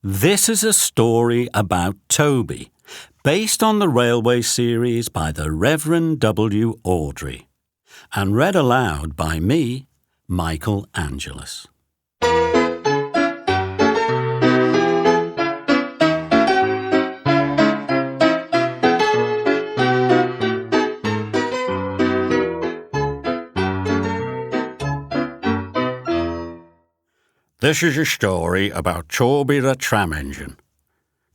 This is a story about Toby, based on the railway series by the Reverend W. Awdry, and read aloud by me, Michael Angelus. This is a story about Toby the tram engine.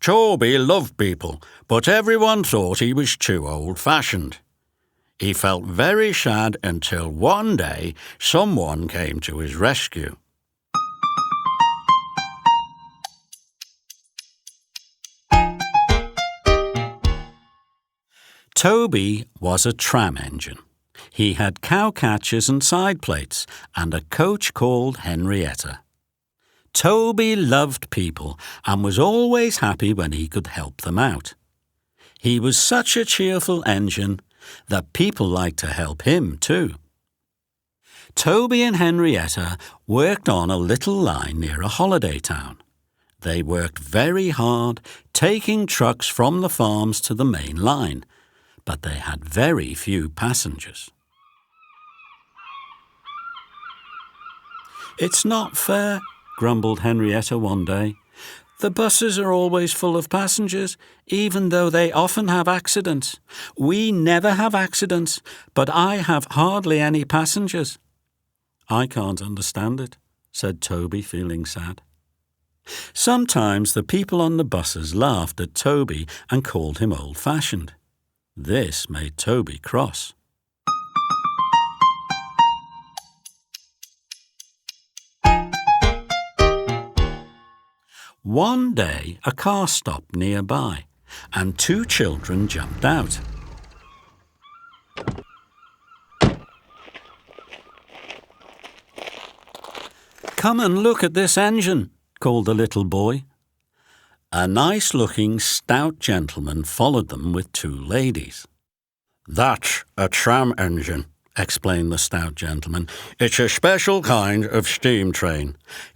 Toby loved people, but everyone thought he was too old-fashioned. He felt very sad until one day someone came to his rescue. Toby was a tram engine. He had cow catchers and side plates, and a coach called Henrietta. Toby loved people and was always happy when he could help them out. He was such a cheerful engine that people liked to help him too. Toby and Henrietta worked on a little line near a holiday town. They worked very hard, taking trucks from the farms to the main line, but they had very few passengers. "It's not fair," grumbled Henrietta one day. "The buses are always full of passengers, even though they often have accidents. We never have accidents, but I have hardly any passengers." "I can't understand it," said Toby, feeling sad. Sometimes the people on the buses laughed at Toby and called him old-fashioned. This made Toby cross. One day, a car stopped nearby, and two children jumped out. "Come and look at this engine," called the little boy. A nice-looking, stout gentleman followed them with two ladies. "That's a tram engine," explained the stout gentleman. "It's a special kind of steam train."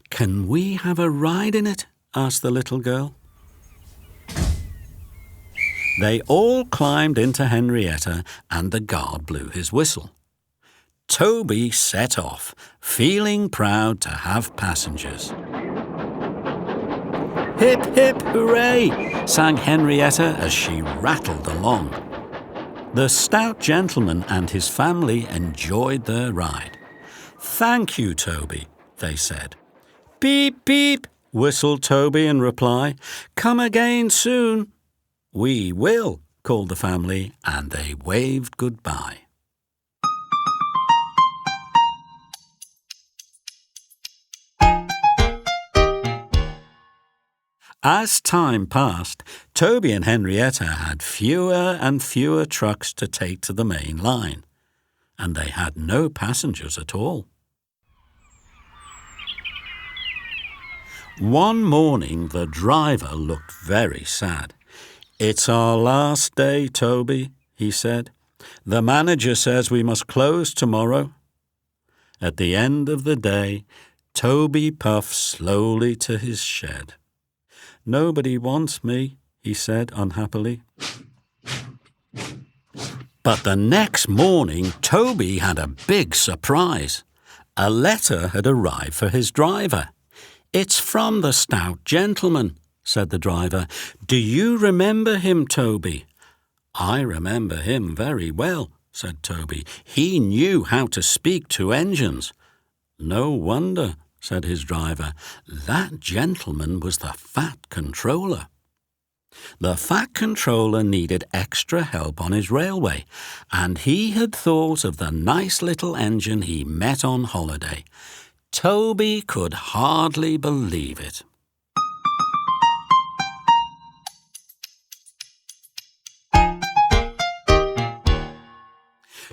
"Can we have a ride in it?" asked the little girl. They all climbed into Henrietta, and the guard blew his whistle. Toby set off, feeling proud to have passengers. "Hip, hip, hooray!" sang Henrietta as she rattled along. The stout gentleman and his family enjoyed their ride. "Thank you, Toby," they said. "Beep, beep," whistled Toby in reply. "Come again soon." "We will," called the family, and they waved goodbye. As time passed, Toby and Henrietta had fewer and fewer trucks to take to the main line, and they had no passengers at all. One morning, the driver looked very sad. "It's our last day, Toby," he said. "The manager says we must close tomorrow." At the end of the day, Toby puffed slowly to his shed. "Nobody wants me," he said unhappily. But the next morning, Toby had a big surprise. A letter had arrived for his driver. "It's from the stout gentleman," said the driver. "Do you remember him, Toby?" "I remember him very well," said Toby. "He knew how to speak to engines." "No wonder," said his driver. "That gentleman was the Fat Controller." The Fat Controller needed extra help on his railway, and he had thought of the nice little engine he met on holiday. Toby could hardly believe it.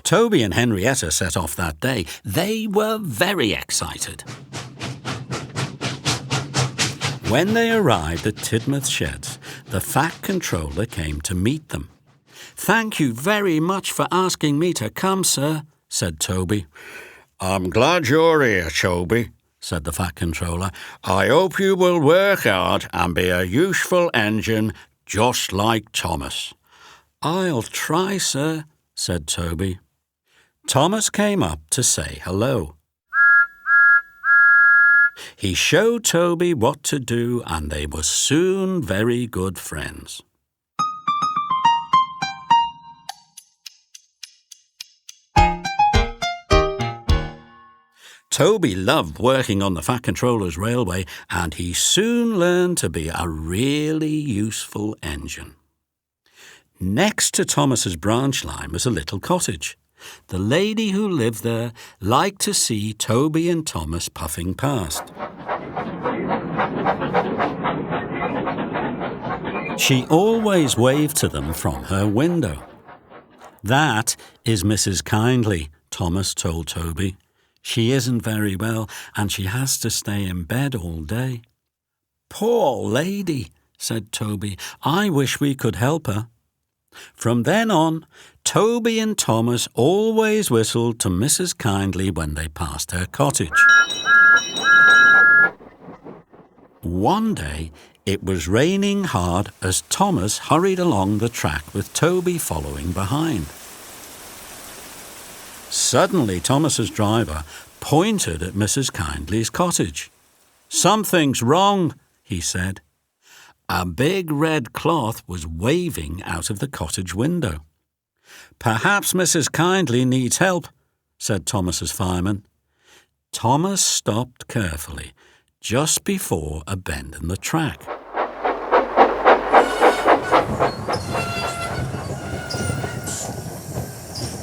Toby and Henrietta set off that day. They were very excited. When they arrived at Tidmouth Sheds, the Fat Controller came to meet them. "Thank you very much for asking me to come, sir," said Toby. "I'm glad you're here, Toby," said the Fat Controller. "I hope you will work hard and be a useful engine just like Thomas." "I'll try, sir," said Toby. Thomas came up to say hello. He showed Toby what to do, and they were soon very good friends. Toby loved working on the Fat Controller's railway, and he soon learned to be a really useful engine. Next to Thomas's branch line was a little cottage. The lady who lived there liked to see Toby and Thomas puffing past. She always waved to them from her window. "That is Mrs. Kindly," Thomas told Toby. "She isn't very well, and she has to stay in bed all day." "Poor lady," said Toby. "I wish we could help her." From then on, Toby and Thomas always whistled to Mrs. Kindly when they passed her cottage. One day, it was raining hard as Thomas hurried along the track with Toby following behind. Suddenly, Thomas's driver pointed at Mrs. Kindly's cottage. "Something's wrong," he said. A big red cloth was waving out of the cottage window. "Perhaps Mrs. Kindly needs help," said Thomas's fireman. Thomas stopped carefully just before a bend in the track.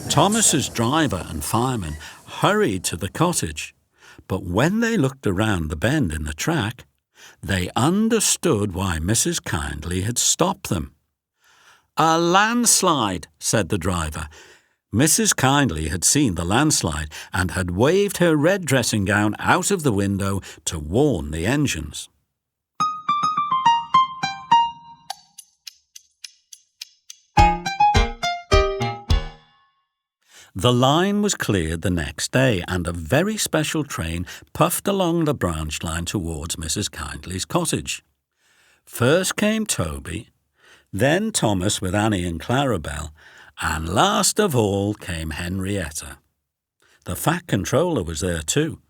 Thomas's driver and fireman hurried to the cottage, but when they looked around the bend in the track, they understood why Mrs. Kindly had stopped them. "A landslide," said the driver. Mrs. Kindly had seen the landslide and had waved her red dressing gown out of the window to warn the engines. The line was cleared the next day, and a very special train puffed along the branch line towards Mrs. Kindly's cottage. First came Toby, then Thomas with Annie and Clarabelle, and last of all came Henrietta. The Fat Controller was there too.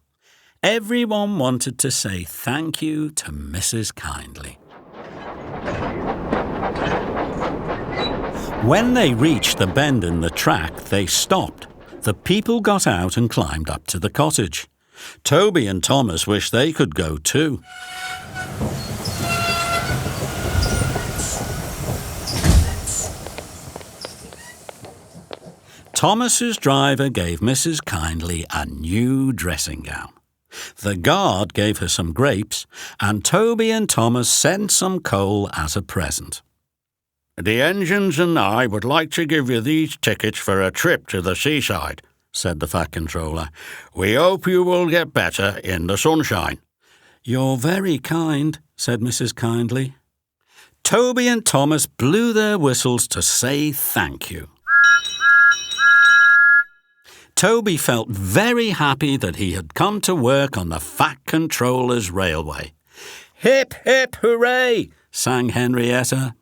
Everyone wanted to say thank you to Mrs. Kindly. When they reached the bend in the track, they stopped. The people got out and climbed up to the cottage. Toby and Thomas wished they could go too. Thomas's driver gave Mrs. Kindly a new dressing gown. The guard gave her some grapes, and Toby and Thomas sent some coal as a present. "The engines and I would like to give you these tickets for a trip to the seaside," said the Fat Controller. "We hope you will get better in the sunshine." "You're very kind," said Mrs. Kindly. Toby and Thomas blew their whistles to say thank you. Toby felt very happy that he had come to work on the Fat Controller's railway. "Hip, hip, hooray!" sang Henrietta.